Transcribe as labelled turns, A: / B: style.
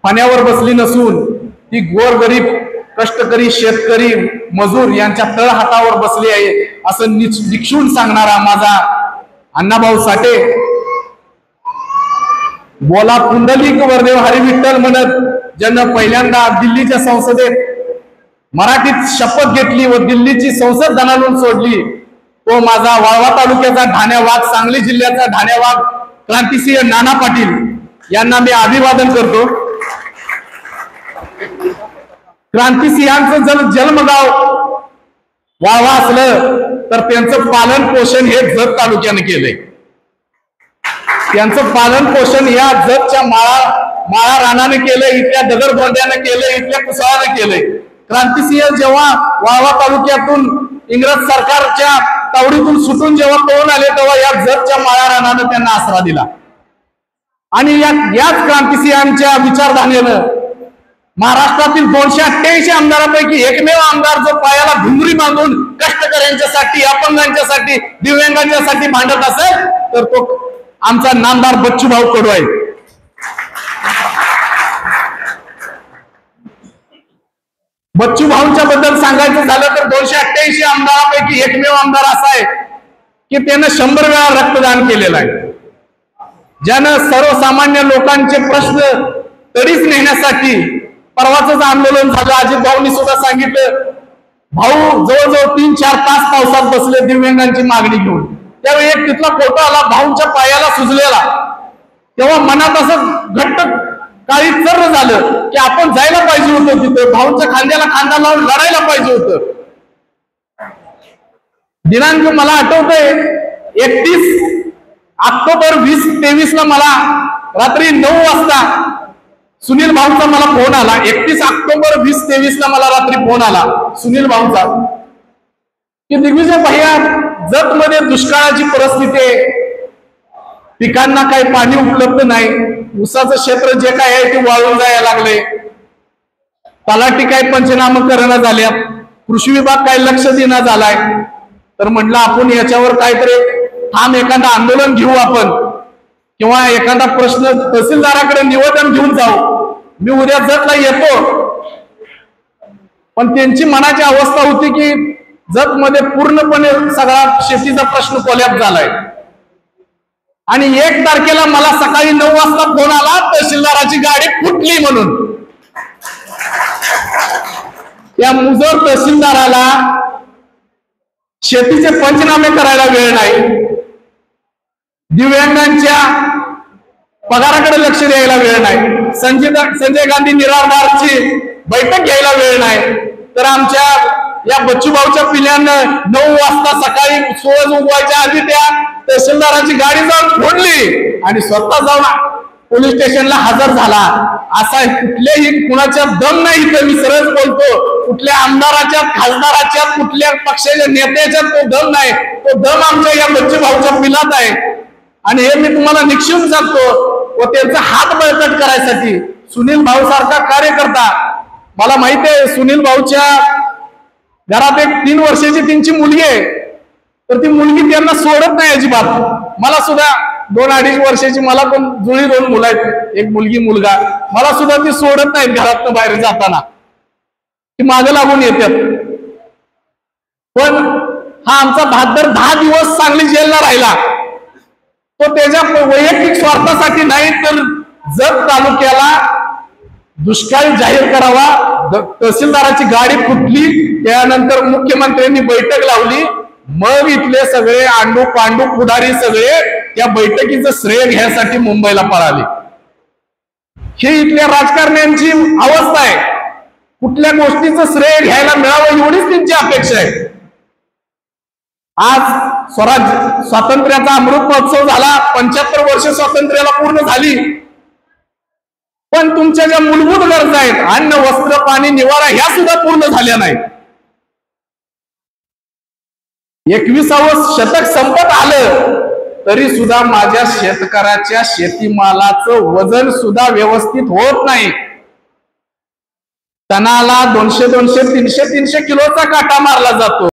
A: फण्यावर बसली नसून ती गोरगरीब कष्टकरी शेतकरी मजूर यांच्या तळहातावर बसली आहे असं निक्षून सांगणारा माझा अण्णाभाऊ साठे बोला पुंडलिक वरदेव हरी विठ्ठल म्हणत ज्यानं पहिल्यांदा दिल्लीच्या संसदेत मराठीत शपथ घेतली व दिल्लीची संसद दणाणून सोडली तो माझा वाळवा तालुक्याचा ढाण्यावाग सांगली जिल्ह्याचा ढाण्यावाग क्रांतिसिंह नाना पाटील यांना मी अभिवादन करतो। क्रांतिसिंहांचं जर जन्मगाव वाळवा असलं तर त्यांचं पालन पोषण हे जत तालुक्याने केलंय। त्यांचं पालन पोषण या जतच्या माळा रानाने केलंय, इथल्या दगडगोंड्याने केलंय, इथल्या कुसाळाने केलंय। क्रांतिसिंह जेव्हा वाळवा तालुक्यातून इंग्रज सरकारच्या तावडीतून सुटून जेव्हा पळून आले तेव्हा या जतच्या माळा रानाने त्यांना आसरा दिला आणि याच क्रांतिसिंहांच्या विचारधारेनं महाराष्ट्रातील 288 आमदारांपैकी एकमेव आमदार जो पायाला घुंगरी बांधून कष्टकऱ्यांच्यासाठी अपंगांच्यासाठी दिव्यांगांच्यासाठी भांडत असेल तर तो आमचा नामदार बच्चूभाऊ कडू आहे। बच्चूभाऊंच्या बद्दल सांगायचं झालं तर 288 आमदारांपैकी एकमेव आमदार असा आहे की त्यानं 100 वेळा रक्तदान केलेलं आहे, ज्यानं सर्वसामान्य लोकांचे प्रश्न तडीस नेण्यासाठी परवाच आंदोलन झालं। अजित भाऊंनी सुद्धा सांगितलं भाऊ जवळजवळ 3-4 तास पावसात बसले दिव्यांगांची मागणी घेऊन। त्यावेळी एक तिथला फोटो आला भाऊंच्या पायाला सुजलेला, तेव्हा मनात असं घट्ट काही चर्र झालं की आपण जायला पाहिजे होतं तिथे, भाऊंच्या खांद्याला खांदा लावून लढायला पाहिजे होतं। दिनांक मला आठवतंय 31 ऑक्टोबर 2023 ला मला रात्री 9 वाजता सुनील भाऊंचा मला फोन आला। 31 ऑक्टोबर 2023 ला मला रात्री फोन आला सुनील भाऊंचा की दिग्विजय भैया जत मध्ये दुष्काळाची परिस्थिती आहे, पिकांना काही पाणी उपलब्ध नाही, ऊसाचं क्षेत्र जे काय आहे ते वाळून जायला लागले, तलाठी काही पंचनामा करणं झाल्यात, कृषी विभाग काही लक्ष देणं झालाय। तर म्हटलं आपण याच्यावर काहीतरी ठाम एखादा आंदोलन घेऊ आपण किंवा एखादा प्रश्न तहसीलदाराकडे निवेदन घेऊन जाऊ। मी उद्या जतला येतो, पण त्यांची मनाची अवस्था होती की जत मध्ये पूर्णपणे सगळा शेतीचा प्रश्न कोलॅप्स झालाय आणि 1 तारखेला मला सकाळी 9 वाजता फोन आला तहसीलदाराची गाडी फुटली म्हणून। त्या मुजोर तहसीलदाराला शेतीचे पंचनामे करायला वेळ नाही, दिव्यांगांच्या पगाराकडे लक्ष द्यायला वेळ नाही, संजय गांधी निराधारची बैठक घ्यायला वेळ नाही, तर आमच्या या बच्चूभाऊच्या पिल्यांना 9 वाजता सकाळी सूरज उगवायच्या आधी त्या तहसीलदाराची गाडी जाऊन फोडली आणि स्वतः जाऊन पोलीस स्टेशनला हजर झाला। असा कुठल्याही कुणाच्या दम नाही, तर मी सरळ बोलतो कुठल्या आमदाराच्या खासदाराच्या कुठल्या पक्षाच्या नेत्याच्या तो दम नाही, तो दम आमच्या या बच्चूभाऊच्या पिलात आहे आणि हे मी तुम्हाला निक्षून सांगतो। व त्यांचा हात बळकट करायसाठी सुनील भाऊ सारखा कार्यकर्ता, मला माहिती आहे सुनील भाऊच्या घरात एक 3 वर्षाची त्यांची मुलगी आहे, तर ती मुलगी त्यांना सोडत नाही अजिबात। मला सुद्धा 2-2.5 वर्षाची मला पण जुळी 2 मुलं आहेत, एक मुलगी मुलगा, मला सुद्धा ती सोडत नाहीत घरातून बाहेर जाताना, ती मागे लागून येतात। पण हा आमचा बहादर 10 दिवस सांगली जेलला राहिला, तो त्याच्या वैयक्तिक स्वार्थासाठी नाही तर जत तालुक्याला दुष्काळ जाहीर करावा। तहसीलदाराची गाडी फुटली, त्यानंतर मुख्यमंत्र्यांनी बैठक लावली, मग इथले सगळे आंडू पांडू पुढारी सगळे या बैठकीचं श्रेय घ्यायसाठी मुंबईला पळाले। हे इथल्या राजकारण्यांची अवस्था आहे, कुठल्या गोष्टीचं श्रेय घ्यायला मिळावं एवढीच त्यांची अपेक्षा आहे। आज स्वातंत्र्याचा अमृत महोत्सव झाला, 75 वर्ष स्वातंत्र्याला पूर्ण झाली, पण तुमच्या ज्या मूलभूत गरजा आहेत अन्न वस्त्र पाणी निवारा ह्या सुद्धा पूर्ण झाल्या नाहीत। 21वे शतक संपत आलं तरी सुद्धा माझ्या शेतकऱ्याच्या शेतीमालाचं वजन सुद्धा व्यवस्थित होत नाही। टनाला 200-300 किलोचा काटा मारला जातो।